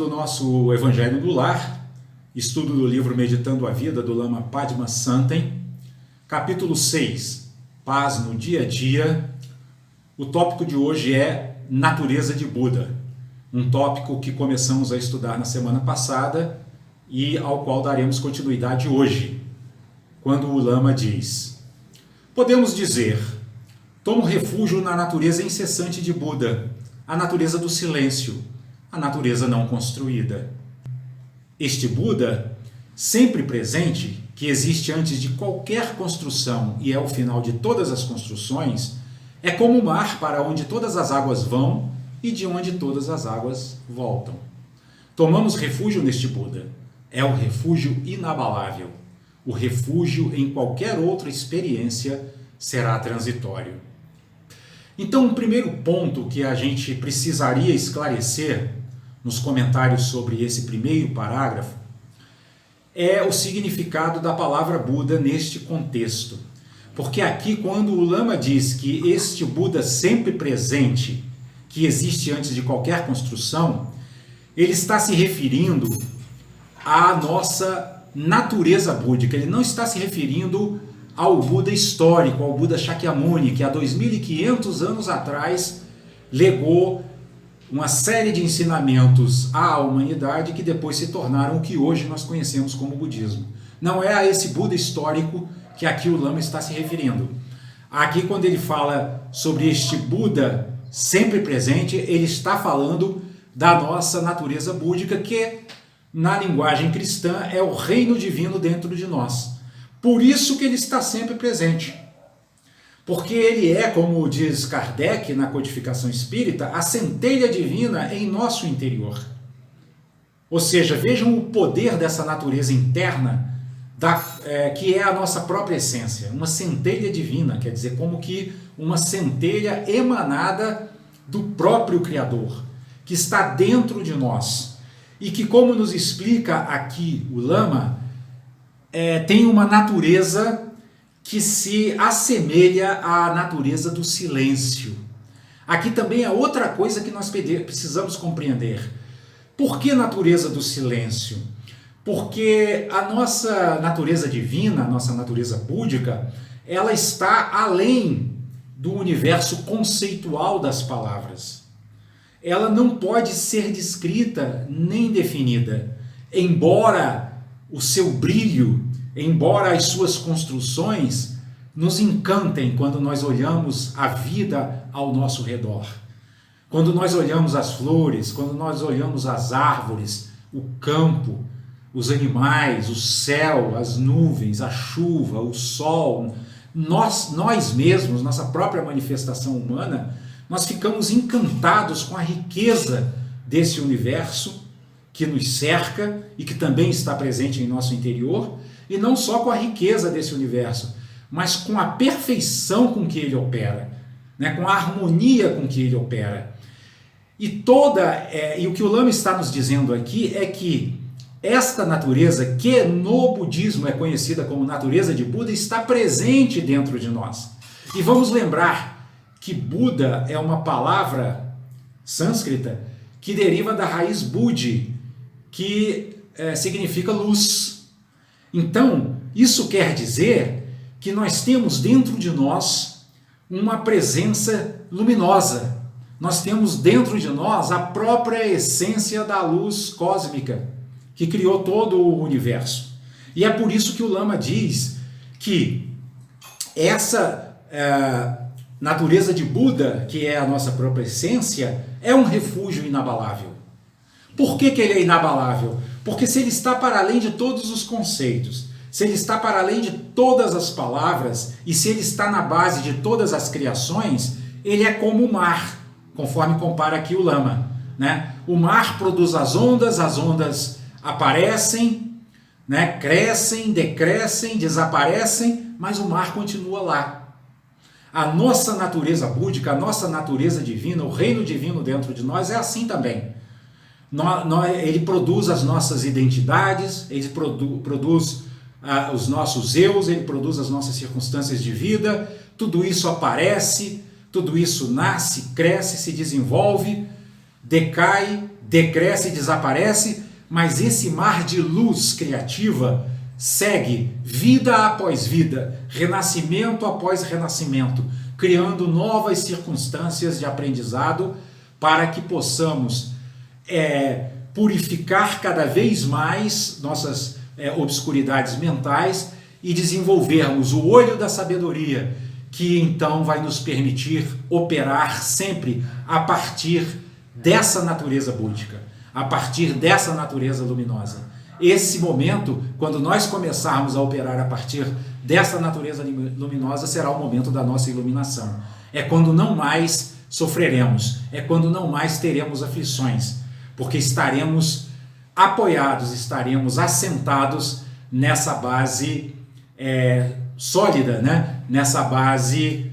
do nosso Evangelho do Lar, estudo do livro Meditando a Vida, do Lama Padmasanten, capítulo 6, Paz no Dia a Dia. O tópico de hoje é Natureza de Buda, um tópico que começamos a estudar na semana passada e ao qual daremos continuidade hoje, quando o Lama diz: podemos dizer, tomo refúgio na natureza incessante de Buda, a natureza do silêncio, a natureza não construída. Este Buda, sempre presente, que existe antes de qualquer construção e é o final de todas as construções, é como o mar para onde todas as águas vão e de onde todas as águas voltam. Tomamos refúgio neste Buda. É o refúgio inabalável. O refúgio em qualquer outra experiência será transitório. Então, o primeiro ponto que a gente precisaria esclarecer nos comentários sobre esse primeiro parágrafo é o significado da palavra Buda neste contexto. Porque aqui, quando o Lama diz que este Buda sempre presente, que existe antes de qualquer construção, ele está se referindo à nossa natureza búdica. Ele não está se referindo ao Buda histórico, ao Buda Shakyamuni, que há 2.500 anos atrás legou uma série de ensinamentos à humanidade que depois se tornaram o que hoje nós conhecemos como budismo. Não é a esse Buda histórico que aqui o Lama está se referindo. Aqui, quando ele fala sobre este Buda sempre presente, ele está falando da nossa natureza búdica, que na linguagem cristã é o reino divino dentro de nós. Por isso que ele está sempre presente. Porque ele é, como diz Kardec na codificação espírita, a centelha divina em nosso interior. Ou seja, vejam o poder dessa natureza interna, que é a nossa própria essência. Uma centelha divina, quer dizer, como que uma centelha emanada do próprio Criador, que está dentro de nós. E que, como nos explica aqui o Lama, tem uma natureza que se assemelha à natureza do silêncio. Aqui também é outra coisa que nós precisamos compreender. Por que natureza do silêncio? Porque a nossa natureza divina, a nossa natureza búdica, ela está além do universo conceitual das palavras. Ela não pode ser descrita nem definida, embora o seu brilho, embora as suas construções nos encantem quando nós olhamos a vida ao nosso redor. Quando nós olhamos as flores, quando nós olhamos as árvores, o campo, os animais, o céu, as nuvens, a chuva, o sol, nós mesmos, nossa própria manifestação humana, nós ficamos encantados com a riqueza desse universo que nos cerca e que também está presente em nosso interior, e não só com a riqueza desse universo, mas com a perfeição com que ele opera, né? Com a harmonia com que ele opera. E o que o Lama está nos dizendo aqui é que esta natureza, que no budismo é conhecida como natureza de Buda, está presente dentro de nós. E vamos lembrar que Buda é uma palavra sânscrita que deriva da raiz Budi, que significa luz. Então, isso quer dizer que nós temos dentro de nós uma presença luminosa. Nós temos dentro de nós a própria essência da luz cósmica, que criou todo o universo. E é por isso que o Lama diz que essa natureza de Buda, que é a nossa própria essência, é um refúgio inabalável. Por que ele é inabalável? Porque se ele está para além de todos os conceitos, se ele está para além de todas as palavras, e se ele está na base de todas as criações, ele é como o mar, conforme compara aqui o Lama, né? O mar produz as ondas aparecem, né? Crescem, decrescem, desaparecem, mas o mar continua lá. A nossa natureza búdica, a nossa natureza divina, o reino divino dentro de nós é assim também. Ele produz as nossas identidades, ele produz os nossos eus, ele produz as nossas circunstâncias de vida, tudo isso aparece, tudo isso nasce, cresce, se desenvolve, decai, decresce e desaparece, mas esse mar de luz criativa segue vida após vida, renascimento após renascimento, criando novas circunstâncias de aprendizado para que possamos purificar cada vez mais nossas obscuridades mentais e desenvolvermos o olho da sabedoria, que então vai nos permitir operar sempre a partir dessa natureza búdica, a partir dessa natureza luminosa. Esse momento, quando nós começarmos a operar a partir dessa natureza luminosa, será o momento da nossa iluminação. É quando não mais sofreremos, é quando não mais teremos aflições, porque estaremos apoiados, estaremos assentados nessa base sólida, né? Nessa base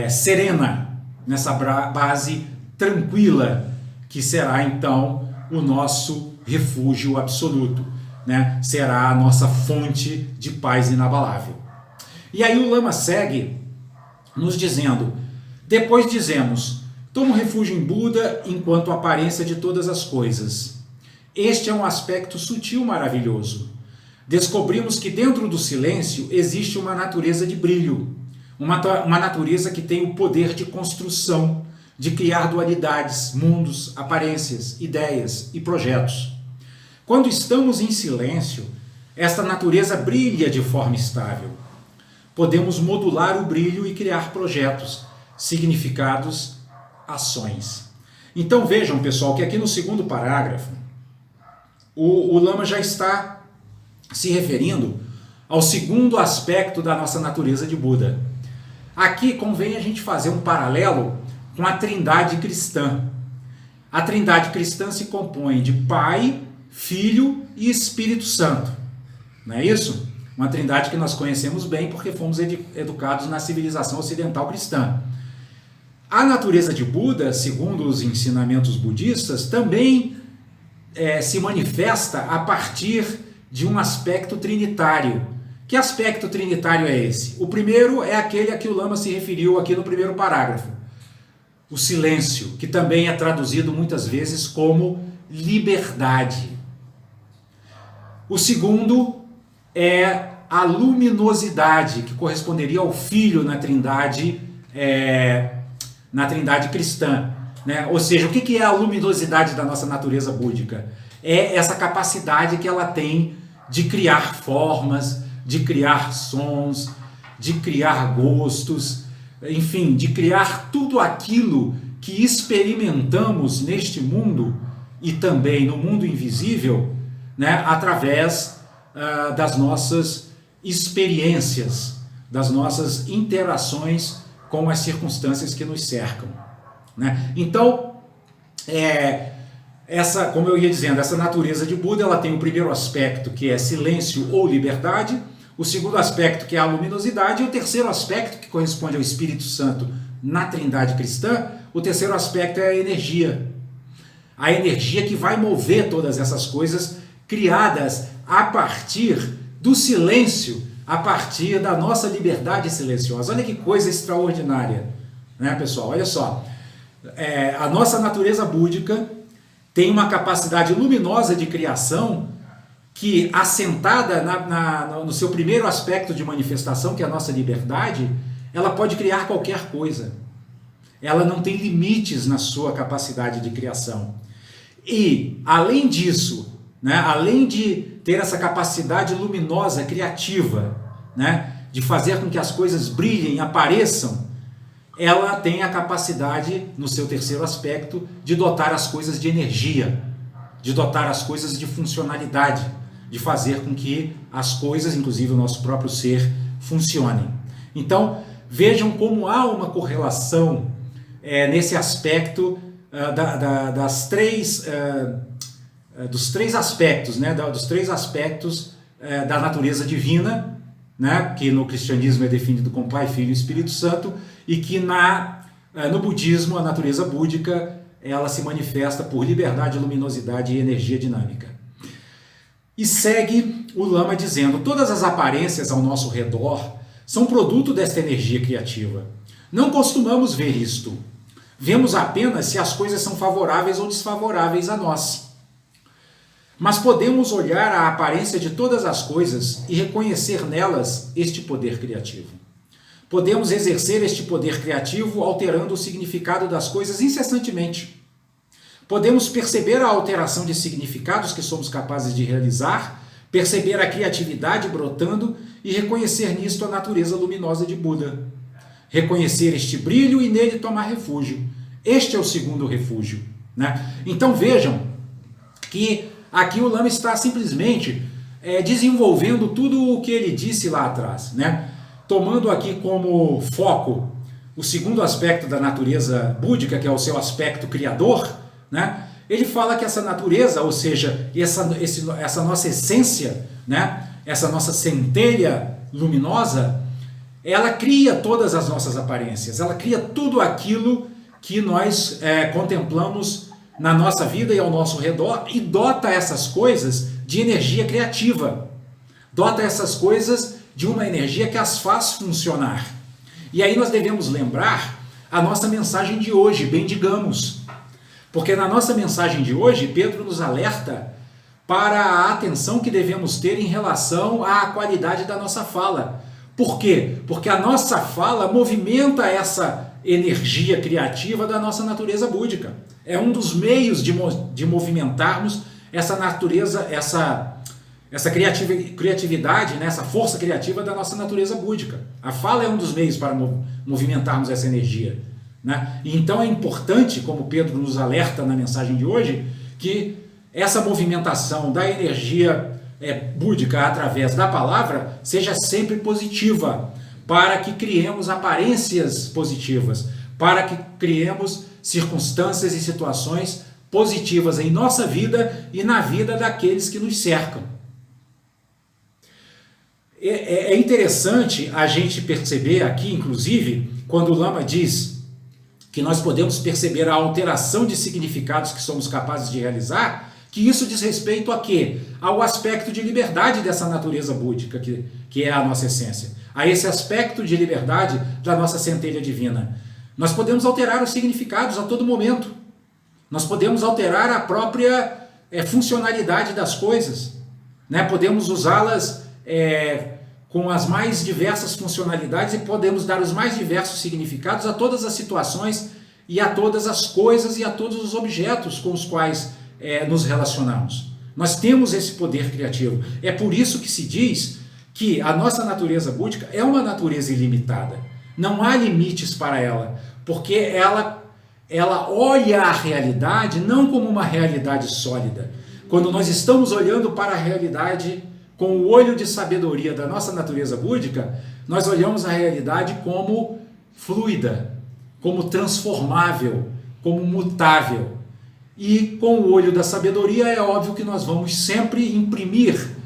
serena, nessa base tranquila, que será então o nosso refúgio absoluto, né? Será a nossa fonte de paz inabalável. E aí o Lama segue nos dizendo: depois dizemos, tomo refúgio em Buda enquanto aparência de todas as coisas. Este é um aspecto sutil maravilhoso. Descobrimos que dentro do silêncio existe uma natureza de brilho, uma natureza que tem o poder de construção, de criar dualidades, mundos, aparências, ideias e projetos. Quando estamos em silêncio, esta natureza brilha de forma estável. Podemos modular o brilho e criar projetos, significados, ações. Então vejam, pessoal, que aqui no segundo parágrafo, o Lama já está se referindo ao segundo aspecto da nossa natureza de Buda. Aqui convém a gente fazer um paralelo com a trindade cristã. A trindade cristã se compõe de Pai, Filho e Espírito Santo. Não é isso? Uma trindade que nós conhecemos bem porque fomos educados na civilização ocidental cristã. A natureza de Buda, segundo os ensinamentos budistas, também se manifesta a partir de um aspecto trinitário. Que aspecto trinitário é esse? O primeiro é aquele a que o Lama se referiu aqui no primeiro parágrafo. O silêncio, que também é traduzido muitas vezes como liberdade. O segundo é a luminosidade, que corresponderia ao Filho na trindade cristã. Né? Ou seja, o que é a luminosidade da nossa natureza búdica? É essa capacidade que ela tem de criar formas, de criar sons, de criar gostos, enfim, de criar tudo aquilo que experimentamos neste mundo e também no mundo invisível, né, através das nossas experiências, das nossas interações com as circunstâncias que nos cercam. Né? Então, como eu ia dizendo, essa natureza de Buda, ela tem o primeiro aspecto, que é silêncio ou liberdade, o segundo aspecto, que é a luminosidade, e o terceiro aspecto, que corresponde ao Espírito Santo na trindade cristã, o terceiro aspecto é a energia. A energia que vai mover todas essas coisas criadas a partir do silêncio, a partir da nossa liberdade silenciosa. Olha que coisa extraordinária, né, pessoal? Olha só, a nossa natureza búdica tem uma capacidade luminosa de criação que, assentada no seu primeiro aspecto de manifestação, que é a nossa liberdade, ela pode criar qualquer coisa. Ela não tem limites na sua capacidade de criação. E, além disso, né, além de ter essa capacidade luminosa, criativa, né, de fazer com que as coisas brilhem, apareçam, ela tem a capacidade, no seu terceiro aspecto, de dotar as coisas de energia, de dotar as coisas de funcionalidade, de fazer com que as coisas, inclusive o nosso próprio ser, funcionem. Então, vejam como há uma correlação nesse aspecto dos três aspectos, né, dos três aspectos da natureza divina, né, que no cristianismo é definido como Pai, Filho e Espírito Santo, e que no budismo, a natureza búdica, ela se manifesta por liberdade, luminosidade e energia dinâmica. E segue o Lama dizendo: todas as aparências ao nosso redor são produto desta energia criativa. Não costumamos ver isto. Vemos apenas se as coisas são favoráveis ou desfavoráveis a nós. Mas podemos olhar a aparência de todas as coisas e reconhecer nelas este poder criativo. Podemos exercer este poder criativo alterando o significado das coisas incessantemente. Podemos perceber a alteração de significados que somos capazes de realizar, perceber a criatividade brotando e reconhecer nisto a natureza luminosa de Buda. Reconhecer este brilho e nele tomar refúgio. Este é o segundo refúgio, né? Então vejam que aqui o Lama está simplesmente desenvolvendo tudo o que ele disse lá atrás, né? Tomando aqui como foco o segundo aspecto da natureza búdica, que é o seu aspecto criador, né? Ele fala que essa natureza, ou seja, essa nossa essência, né? Essa nossa centelha luminosa, ela cria todas as nossas aparências, ela cria tudo aquilo que nós contemplamos na nossa vida e ao nosso redor e dota essas coisas de energia criativa, dota essas coisas de uma energia que as faz funcionar. E aí nós devemos lembrar a nossa mensagem de hoje, bem digamos, porque na nossa mensagem de hoje, Pedro nos alerta para a atenção que devemos ter em relação à qualidade da nossa fala. Por quê? Porque a nossa fala movimenta essa energia criativa da nossa natureza búdica. É um dos meios de movimentarmos essa natureza, essa criatividade, né, essa força criativa da nossa natureza búdica. A fala é um dos meios para movimentarmos essa energia, né? E então é importante, como Pedro nos alerta na mensagem de hoje, que essa movimentação da energia búdica através da palavra seja sempre positiva, para que criemos aparências positivas, para que criemos circunstâncias e situações positivas em nossa vida e na vida daqueles que nos cercam. É interessante a gente perceber aqui, inclusive, quando o Lama diz que nós podemos perceber a alteração de significados que somos capazes de realizar, que isso diz respeito a quê? Ao aspecto de liberdade dessa natureza búdica, que é a nossa essência. A esse aspecto de liberdade da nossa centelha divina. Nós podemos alterar os significados a todo momento. Nós podemos alterar a própria funcionalidade das coisas, né? Podemos usá-las com as mais diversas funcionalidades e podemos dar os mais diversos significados a todas as situações e a todas as coisas e a todos os objetos com os quais nos relacionamos. Nós temos esse poder criativo. É por isso que se diz que a nossa natureza búdica é uma natureza ilimitada. Não há limites para ela, porque ela olha a realidade não como uma realidade sólida. Quando nós estamos olhando para a realidade com o olho de sabedoria da nossa natureza búdica, nós olhamos a realidade como fluida, como transformável, como mutável. E com o olho da sabedoria é óbvio que nós vamos sempre imprimir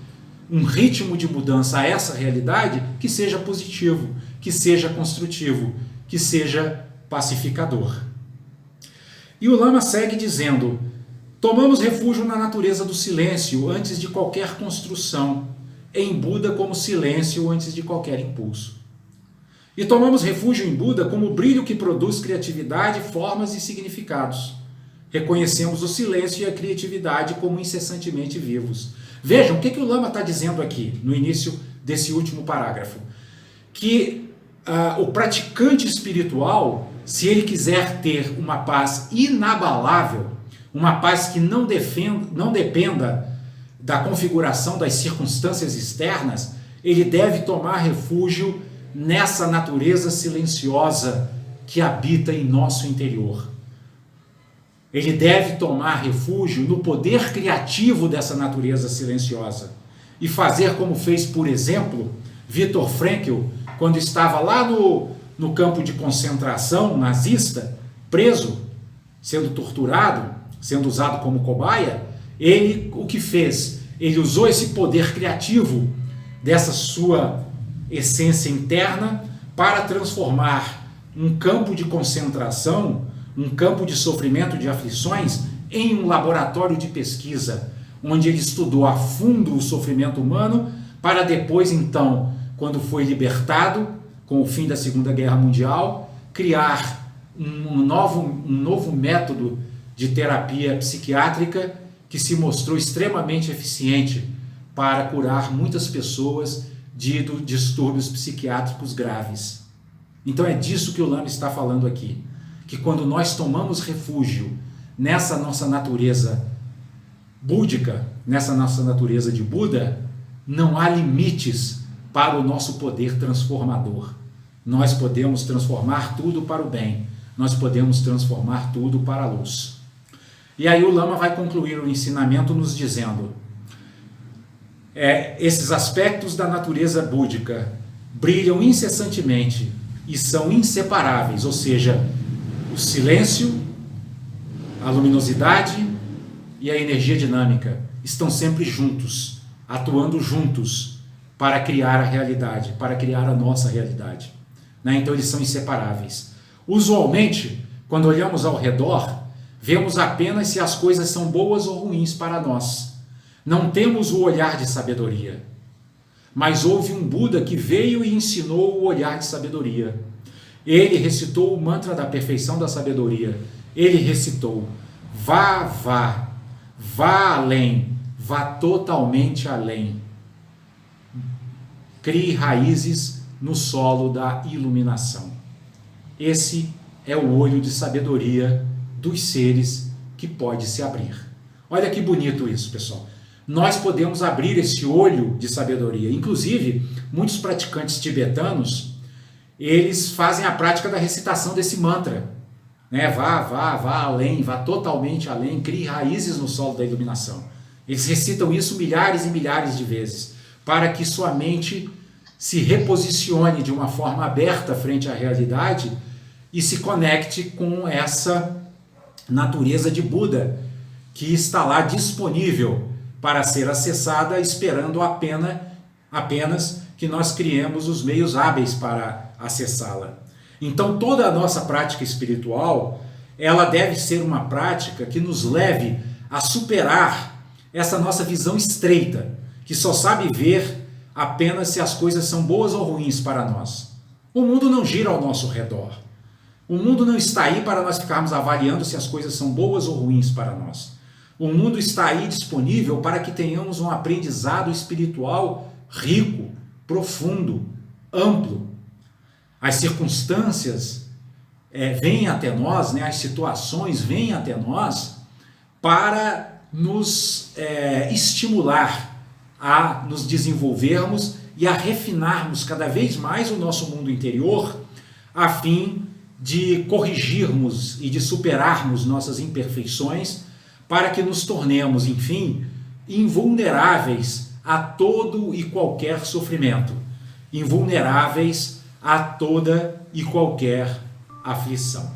um ritmo de mudança a essa realidade que seja positivo, que seja construtivo, que seja pacificador. E o Lama segue dizendo: tomamos refúgio na natureza do silêncio antes de qualquer construção, em Buda como silêncio antes de qualquer impulso. E tomamos refúgio em Buda como o brilho que produz criatividade, formas e significados. Reconhecemos o silêncio e a criatividade como incessantemente vivos. Vejam o que o Lama está dizendo aqui, no início desse último parágrafo. Que o praticante espiritual, se ele quiser ter uma paz inabalável, uma paz que não dependa da configuração das circunstâncias externas, ele deve tomar refúgio nessa natureza silenciosa que habita em nosso interior. Ele deve tomar refúgio no poder criativo dessa natureza silenciosa e fazer como fez, por exemplo, Viktor Frankl, quando estava lá no campo de concentração nazista, preso, sendo torturado, sendo usado como cobaia. Ele o que fez? Ele usou esse poder criativo dessa sua essência interna para transformar um campo de concentração, um campo de sofrimento, de aflições, em um laboratório de pesquisa, onde ele estudou a fundo o sofrimento humano, para depois, então, quando foi libertado, com o fim da Segunda Guerra Mundial, criar um novo método de terapia psiquiátrica que se mostrou extremamente eficiente para curar muitas pessoas de distúrbios psiquiátricos graves. Então é disso que o Lama está falando aqui, que quando nós tomamos refúgio nessa nossa natureza búdica, nessa nossa natureza de Buda, não há limites para o nosso poder transformador. Nós podemos transformar tudo para o bem, nós podemos transformar tudo para a luz. E aí o Lama vai concluir o ensinamento nos dizendo: esses aspectos da natureza búdica brilham incessantemente e são inseparáveis, ou seja, o silêncio, a luminosidade e a energia dinâmica estão sempre juntos, atuando juntos para criar a realidade, para criar a nossa realidade. Então eles são inseparáveis. Usualmente, quando olhamos ao redor, vemos apenas se as coisas são boas ou ruins para nós. Não temos o olhar de sabedoria. Mas houve um Buda que veio e ensinou o olhar de sabedoria. Ele recitou o mantra da perfeição da sabedoria. Ele recitou: vá, vá, vá além, vá totalmente além. Crie raízes no solo da iluminação. Esse é o olho de sabedoria dos seres que pode se abrir. Olha que bonito isso, pessoal. Nós podemos abrir esse olho de sabedoria. Inclusive, muitos praticantes tibetanos, eles fazem a prática da recitação desse mantra. Vá, vá, vá além, vá totalmente além, crie raízes no solo da iluminação. Eles recitam isso milhares e milhares de vezes, para que sua mente se reposicione de uma forma aberta frente à realidade e se conecte com essa natureza de Buda, que está lá disponível para ser acessada, esperando apenas que nós criemos os meios hábeis para acessá-la. Então toda a nossa prática espiritual, ela deve ser uma prática que nos leve a superar essa nossa visão estreita, que só sabe ver apenas se as coisas são boas ou ruins para nós. O mundo não gira ao nosso redor. O mundo não está aí para nós ficarmos avaliando se as coisas são boas ou ruins para nós. O mundo está aí disponível para que tenhamos um aprendizado espiritual rico, profundo, amplo. As circunstâncias vêm até nós, as situações vêm até nós para nos estimular a nos desenvolvermos e a refinarmos cada vez mais o nosso mundo interior, a fim de corrigirmos e de superarmos nossas imperfeições, para que nos tornemos, enfim, invulneráveis a todo e qualquer sofrimento, invulneráveis a toda e qualquer aflição.